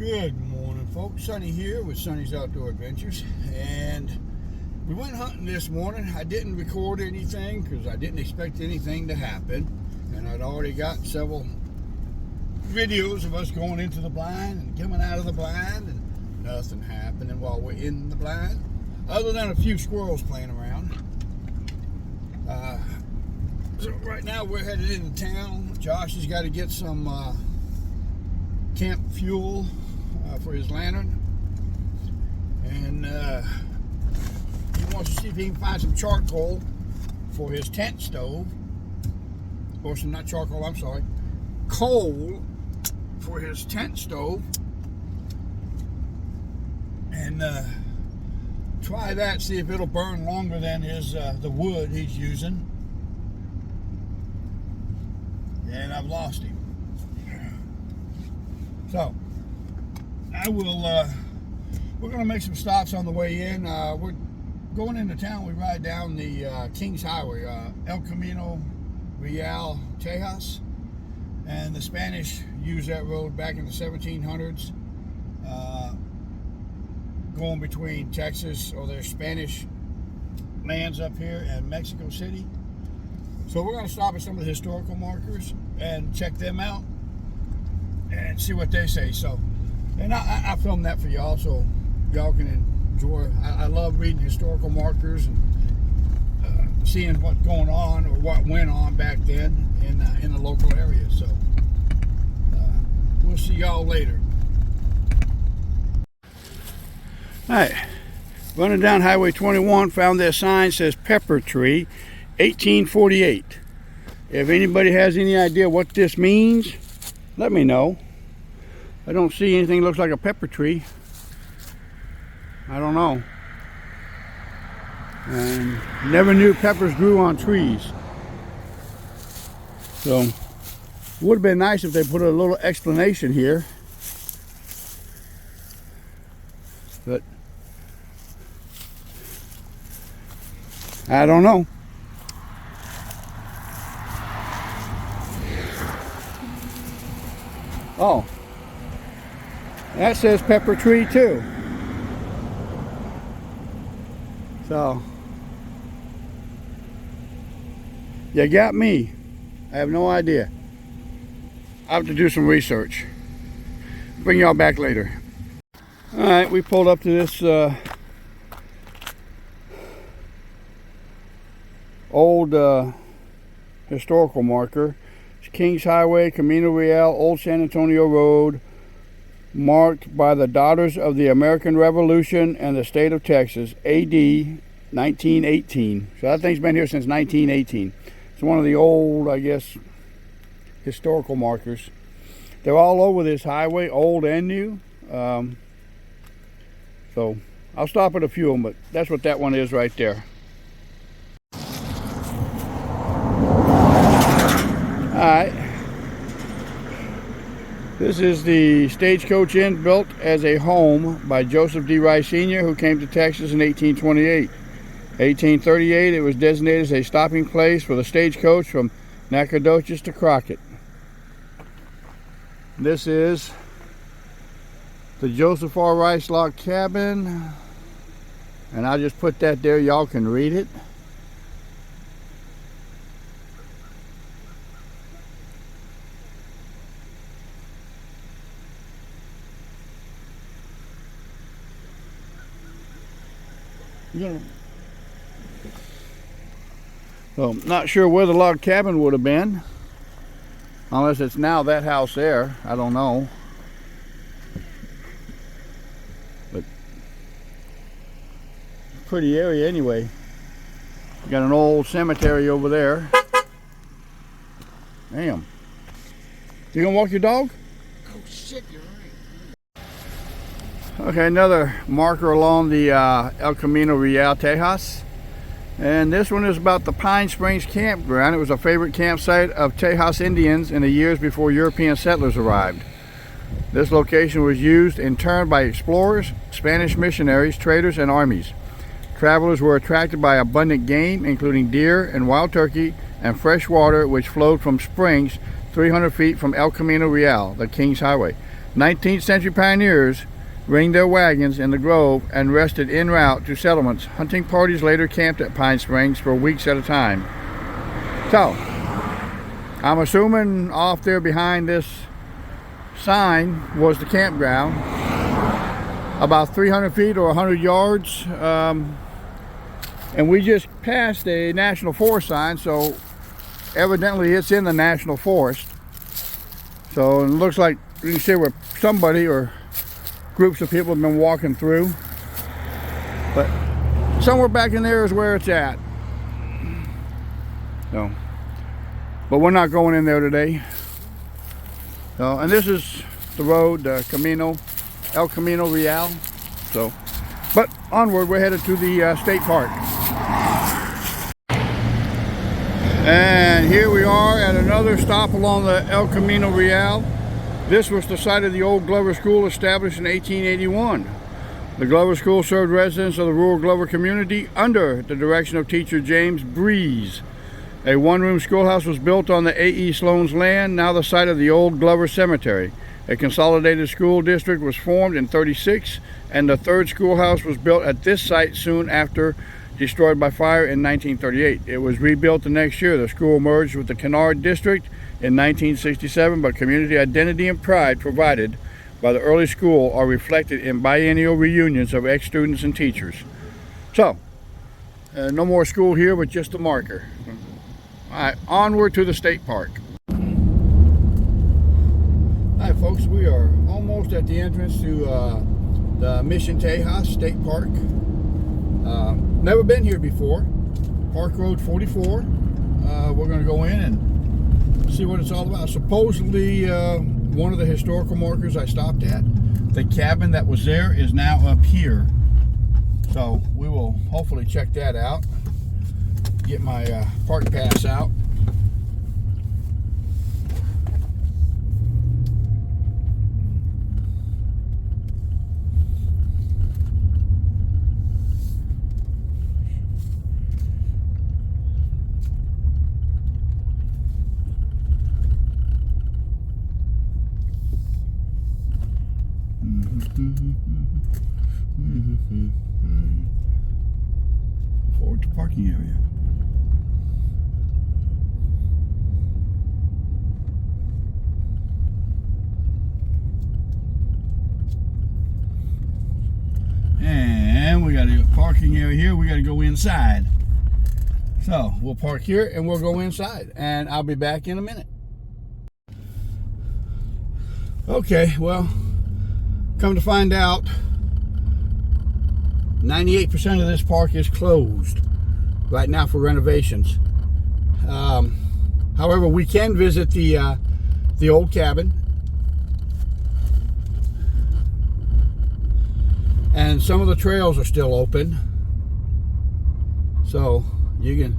Good morning, folks. Sonny here with Sonny's Outdoor Adventures, and we went hunting this morning. I didn't record anything because I didn't expect anything to happen, and I'd already got several videos of us going into the blind and coming out of the blind, and nothing happening while we're in the blind, other than a few squirrels playing around. So right now we're headed into town. Josh has got to get some camp fuel for his lantern, and he wants to see if he can find some charcoal for his tent stove, or some, not charcoal, I'm sorry, coal for his tent stove, and try that, see if it'll burn longer than his the wood he's using. And I've lost him. So I will we're gonna make some stops on the way in. We're going into town. We ride down the King's Highway, El Camino, Real, Tejas, and the Spanish used that road back in the 1700s, going between Texas, or their Spanish lands up here, and Mexico City. So we're going to stop at some of the historical markers and check them out and see what they say. So, and I filmed that for y'all, so y'all can enjoy. I love reading historical markers and seeing what's going on, or what went on back then in the local area. So we'll see y'all later. All right, running down Highway 21, found that sign says Pepper Tree 1848. If anybody has any idea what this means, let me know. I don't see anything that looks like a pepper tree. I don't know. And never knew peppers grew on trees. So it would have been nice if they put a little explanation here. But I don't know. Oh, that says pepper tree too. So, you got me. I have no idea. I have to do some research. Bring y'all back later. All right, we pulled up to this old historical marker. Kings Highway, Camino Real, Old San Antonio Road, marked by the Daughters of the American Revolution and the state of Texas, AD 1918. So that thing's been here since 1918. It's one of the old, I guess, historical markers. They're all over this highway, old and new. So I'll stop at a few of them, but that's what that one is right there. Alright, this is the Stagecoach Inn, built as a home by Joseph D. Rice Sr., who came to Texas in 1828. 1838, it was designated as a stopping place for the stagecoach from Nacogdoches to Crockett. This is the Joseph R. Rice log cabin, and I'll just put that there, y'all can read it. Yeah. So, not sure where the log cabin would have been, unless it's now that house there. I don't know. But pretty area anyway. Got an old cemetery over there. Damn. You gonna walk your dog? Oh shit, you're right. Okay, another marker along the El Camino Real, Tejas. And this one is about the Pine Springs Campground. It was a favorite campsite of Tejas Indians in the years before European settlers arrived. This location was used in turn by explorers, Spanish missionaries, traders, and armies. Travelers were attracted by abundant game, including deer and wild turkey, and fresh water which flowed from springs 300 feet from El Camino Real, the King's Highway. 19th century pioneers ringed their wagons in the grove and rested en route to settlements. Hunting parties later camped at Pine Springs for weeks at a time. So, I'm assuming off there behind this sign was the campground. About 300 feet or 100 yards. And we just passed a National Forest sign, so evidently it's in the National Forest. So it looks like you can see where somebody or groups of people have been walking through. But somewhere back in there is where it's at. So, but we're not going in there today. So, and this is the road, Camino, El Camino Real. So, but onward, we're headed to the state park. And here we are at another stop along the El Camino Real. This was the site of the old Glover School, established in 1881. The Glover School served residents of the rural Glover community under the direction of teacher James Breeze. A one-room schoolhouse was built on the A.E. Sloan's land, now the site of the old Glover Cemetery. A consolidated school district was formed in '36, and the third schoolhouse was built at this site soon after, destroyed by fire in 1938. It was rebuilt the next year. The school merged with the Kennard District in 1967, but community identity and pride provided by the early school are reflected in biennial reunions of ex-students and teachers. So, no more school here, but just a marker. All right, onward to the state park. Hi folks, we are almost at the entrance to the Mission Tejas State Park. Never been here before. Park Road 44. We're going to go in and see what it's all about. Supposedly one of the historical markers I stopped at, the cabin that was there, is now up here. So we will hopefully check that out. Get my park pass out. Forward to parking area. And we got a parking area here. We got to go inside. So we'll park here and we'll go inside, and I'll be back in a minute. Okay, well, come to find out, 98% of this park is closed right now for renovations. However, we can visit the old cabin, and some of the trails are still open, so you can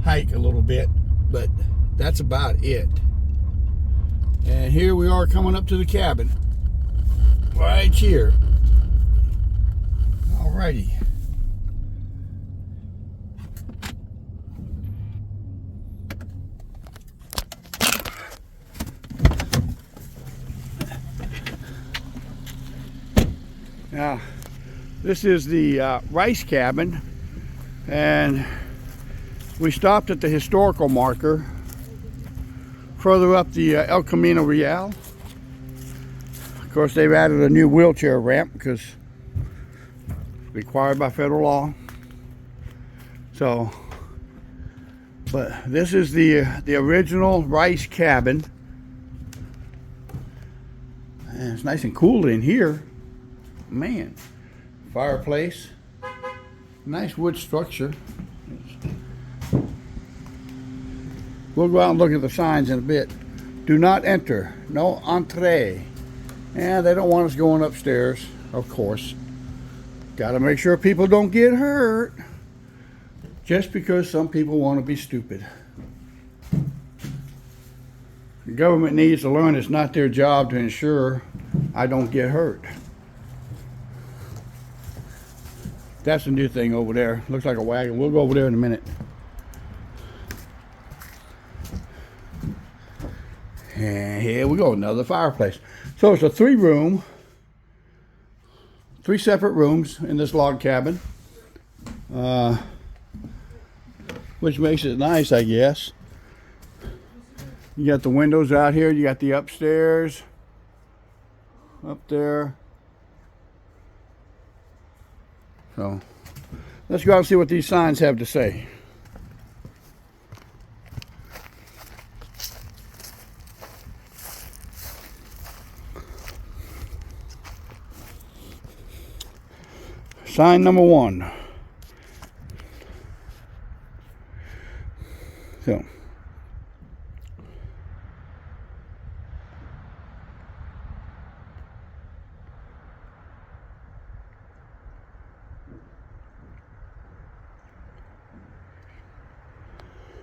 hike a little bit, but that's about it. And here we are coming up to the cabin right here. Alrighty. Now, this is the rice cabin, and we stopped at the historical marker further up the El Camino Real. Of course, they've added a new wheelchair ramp because required by federal law. So, but this is the original rice cabin, and it's nice and cool in here. Man, fireplace, nice wood structure. We'll go out and look at the signs in a bit. Do not enter, no entree. And they don't want us going upstairs, of course. Got to make sure people don't get hurt just because some people want to be stupid. The government needs to learn it's not their job to ensure I don't get hurt. That's a new thing over there. Looks like a wagon. We'll go over there in a minute. And here we go, another fireplace. So it's a 3 separate rooms in this log cabin, which makes it nice, I guess. You got the windows out here, you got the upstairs up there. So let's go out and see what these signs have to say. Sign number 1.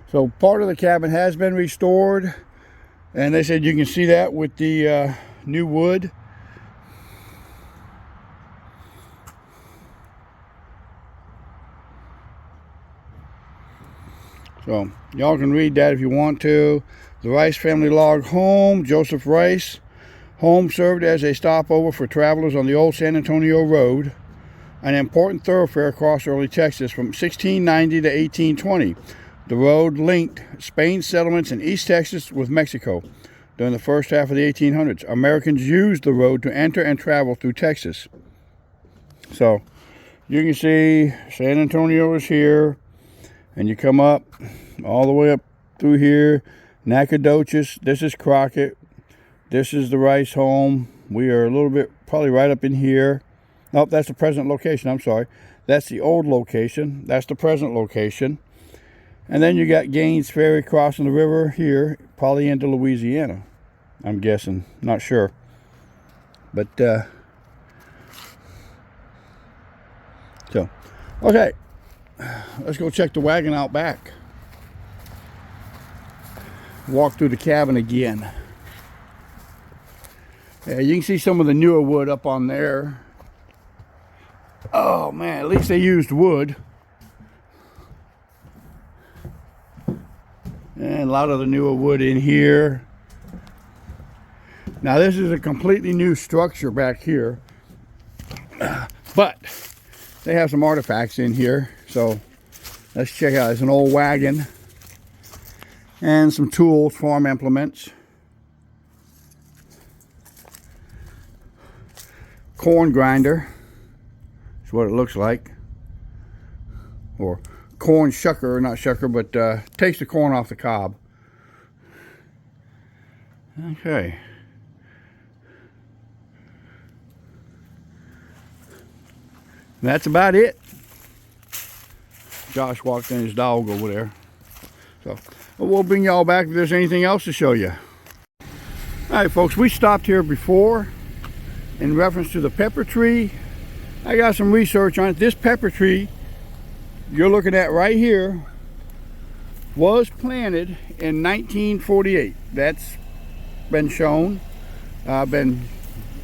So part of the cabin has been restored, and they said you can see that with the new wood. So y'all can read that if you want to. The Rice family log home, Joseph Rice. Home served as a stopover for travelers on the old San Antonio Road, an important thoroughfare across early Texas from 1690 to 1820. The road linked Spain's settlements in East Texas with Mexico. During the first half of the 1800s, Americans used the road to enter and travel through Texas. So you can see San Antonio is here, and you come up all the way up through here. Nacogdoches, this is Crockett. This is the Rice home. We are a little bit, probably right up in here. Nope, that's the present location, I'm sorry. That's the old location. That's the present location. And then you got Gaines Ferry crossing the river here, probably into Louisiana, I'm guessing, not sure. But, so, okay, let's go check the wagon out back. Walk through the cabin again. Yeah, you can see some of the newer wood up on there. Oh man, at least they used wood. And a lot of the newer wood in here. Now this is a completely new structure back here, but they have some artifacts in here. So let's check out. It's an old wagon and some tools, farm implements. Corn grinder is what it looks like, or corn shucker, not shucker, but takes the corn off the cob. Okay. And that's about it. Josh walked in his dog over there. So we'll bring y'all back if there's anything else to show you. All right, folks, we stopped here before in reference to the pepper tree. I got some research on it. This pepper tree you're looking at right here was planted in 1948. That's been shown, been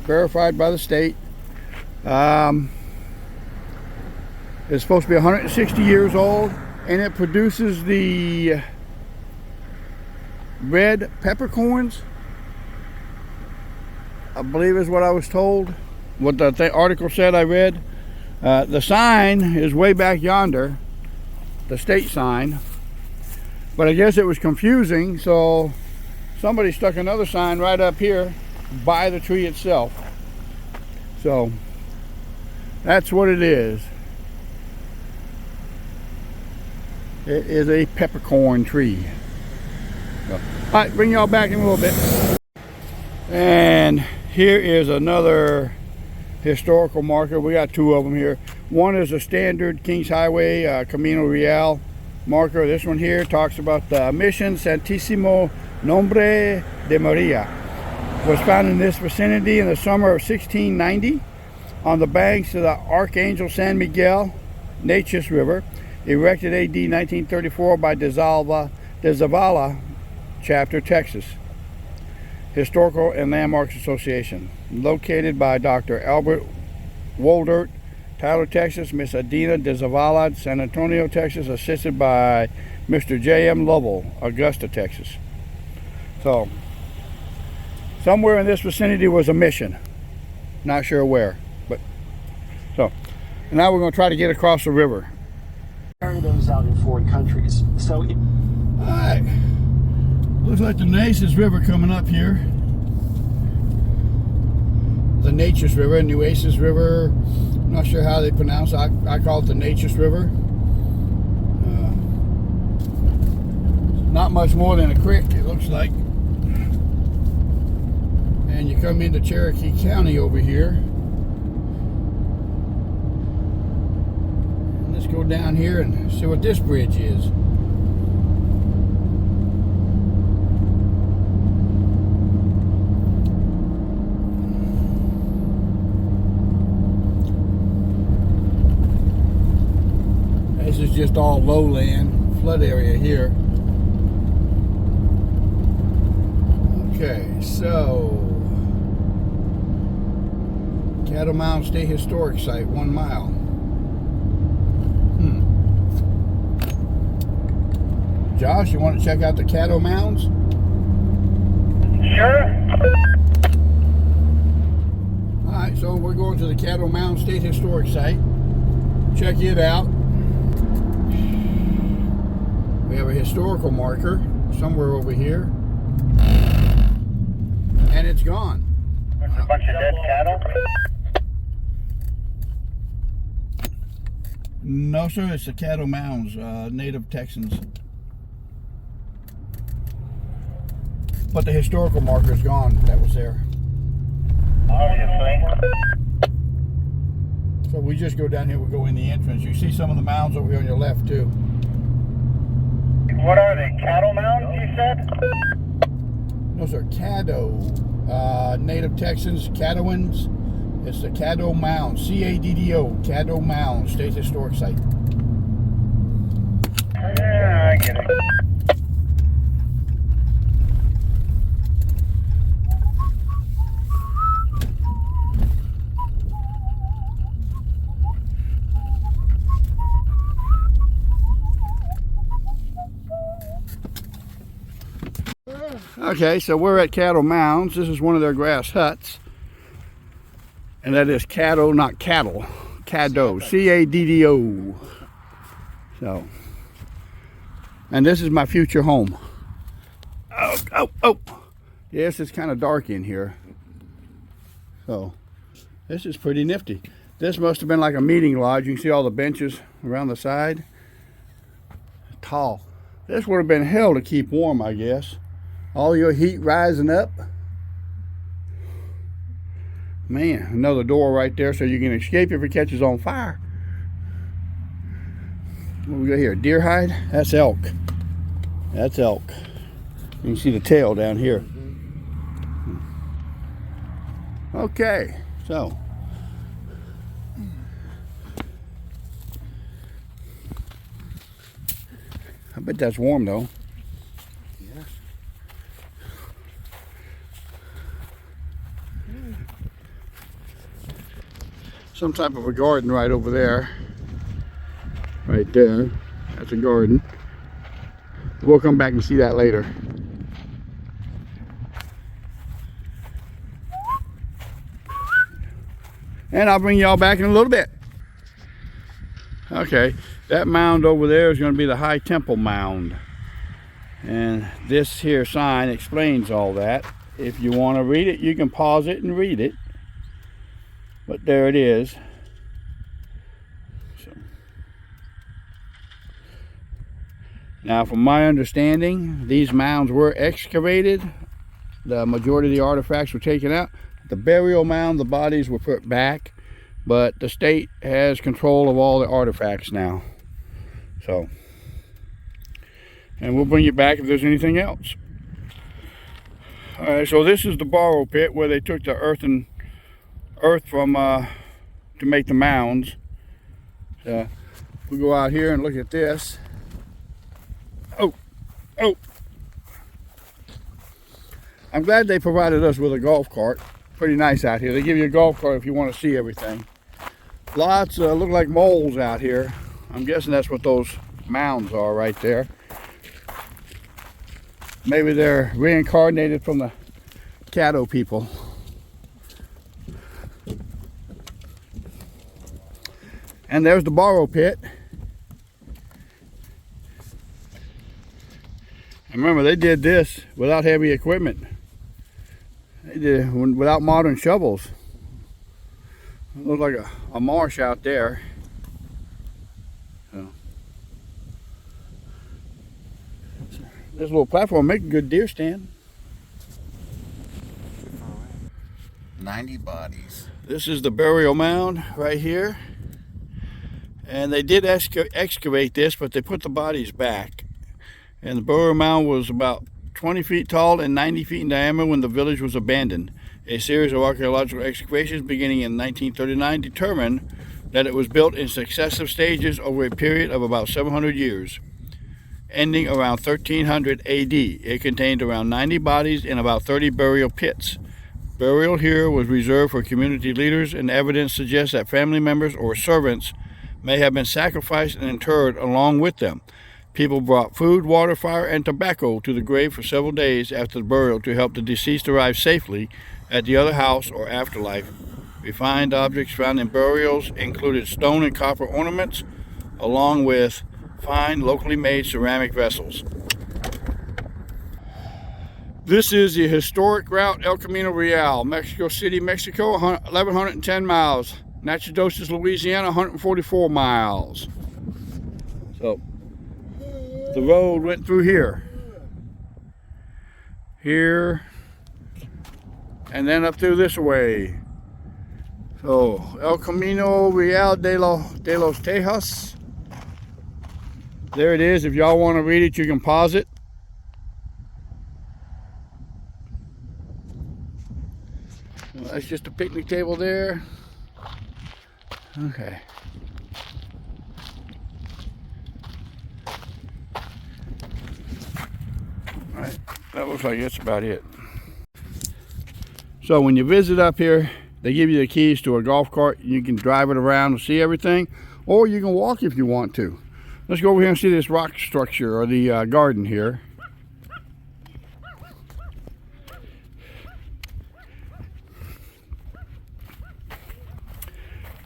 verified by the state. It's supposed to be 160 years old, and it produces the red peppercorns, I believe is what I was told, what the article said I read. The sign is way back yonder, the state sign, but I guess it was confusing, so somebody stuck another sign right up here by the tree itself. So that's what it is. It is a peppercorn tree. So, all right, bring y'all back in a little bit. And here is another historical marker. We got 2 of them here. One is a standard Kings Highway Camino Real marker. This one here talks about the Mission Santísimo Nombre de Maria. Was found in this vicinity in the summer of 1690 on the banks of the Archangel San Miguel Neches River, erected AD 1934 by De Zavala Chapter, Texas. Historical and Landmarks Association. Located by Dr. Albert Woldert, Tyler, Texas. Miss Adina De Zavala, San Antonio, Texas. Assisted by Mr. J.M. Lovell, Augusta, Texas. So, somewhere in this vicinity was a mission. Not sure where, but so now we're going to try to get across the river. Carrying those out in foreign countries. So, all right, looks like the Nueces River coming up here. The Nature's River, Nueces River. I'm not sure how they pronounce it. I call it the Nature's River. Not much more than a creek, it looks like. And you come into Cherokee County over here. And let's go down here and see what this bridge is. This is just all lowland, flood area here. Okay, so Cattle Mound State Historic Site, 1 mile. Josh, you want to check out the Cattle Mounds? Sure. Alright, so we're going to the Cattle Mound State Historic Site. Check it out. We have a historical marker somewhere over here. And it's gone. There's a bunch of dead cattle. No, sir, it's the Cattle Mounds, native Texans. But the historical marker is gone that was there. Obviously. So we just go down here, we'll go in the entrance. You see some of the mounds over here on your left, too. What are they? Cattle mounds, you said? Those are Caddo, native Texans, Caddoans. It's the Caddo Mound, C-A-D-D-O, Caddo Mound, State Historic Site. Yeah, I get it. Okay, so we're at Cattle Mounds. This is one of their grass huts. And that is Caddo, not cattle. Caddo, C-A-D-D-O. So, and this is my future home. Oh. Yes, it's kind of dark in here. So, this is pretty nifty. This must have been like a meeting lodge. You can see all the benches around the side. Tall. This would have been hell to keep warm, I guess. All your heat rising up. Man, another door right there so you can escape if it catches on fire. What we got here? Deer hide? That's elk. That's elk. You can see the tail down here. Okay, so. I bet that's warm though. Yes. Some type of a garden right over there. Right there. That's a garden. We'll come back and see that later. And I'll bring y'all back in a little bit. Okay, that mound over there is going to be the High Temple Mound. And this here sign explains all that. If you want to read it, you can pause it and read it. But there it is. So. Now, from my understanding, these mounds were excavated. The majority of the artifacts were taken out. The burial mound, the bodies were put back. But the state has control of all the artifacts now. So, and we'll bring you back if there's anything else. All right, so this is the borrow pit where they took the earth from to make the mounds. We go out here and look at this. Oh. I'm glad they provided us with a golf cart. Pretty nice out here. They give you a golf cart if you want to see everything. Lots look like moles out here. I'm guessing that's what those mounds are right there. Maybe they're reincarnated from the Caddo people. And there's the borrow pit. And remember, they did this without heavy equipment. They did it without modern shovels. It looks like a marsh out there. So, this little platform make a good deer stand. 90 bodies. This is the burial mound right here. And they did excavate this, but they put the bodies back. And the burial mound was about 20 feet tall and 90 feet in diameter when the village was abandoned. A series of archaeological excavations beginning in 1939 determined that it was built in successive stages over a period of about 700 years, ending around 1300 AD. It contained around 90 bodies in about 30 burial pits. Burial here was reserved for community leaders, and evidence suggests that family members or servants may have been sacrificed and interred along with them. People brought food, water, fire, and tobacco to the grave for several days after the burial to help the deceased arrive safely at the other house or afterlife. Refined objects found in burials included stone and copper ornaments, along with fine, locally made ceramic vessels. This is the historic route El Camino Real, Mexico City, Mexico, 1,110 miles. Natchitoches, Louisiana, 144 miles. So, the road went through here, and then up through this way. So, El Camino Real de los Tejas. There it is. If y'all want to read it, you can pause it. Well, that's just a picnic table there. Okay. Alright, that looks like that's about it. So when you visit up here, they give you the keys to a golf cart. You can drive it around and see everything, or you can walk if you want to. Let's go over here and see this rock structure, or the garden here.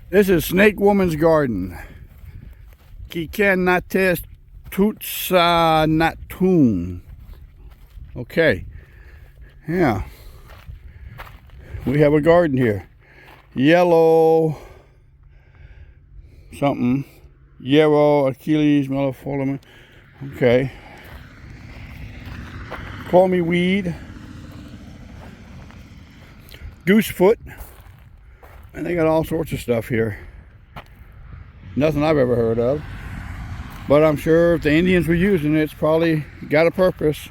This is Snake Woman's Garden. Kikenates Tutsa Natun. Okay. Yeah. We have a garden here. Yellow something. Yarrow, Achilles, Melopholeum. Okay. Call me weed. Goosefoot. And they got all sorts of stuff here. Nothing I've ever heard of. But I'm sure if the Indians were using it, it's probably got a purpose.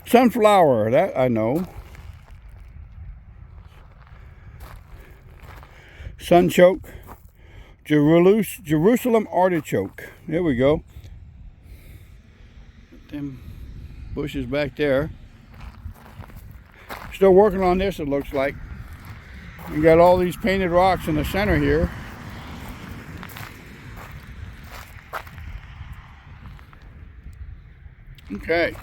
Sunflower, that I know. Sunchoke. Jerusalem artichoke. There we go. Them bushes back there. Still working on this, it looks like. We got all these painted rocks in the center here. Okay.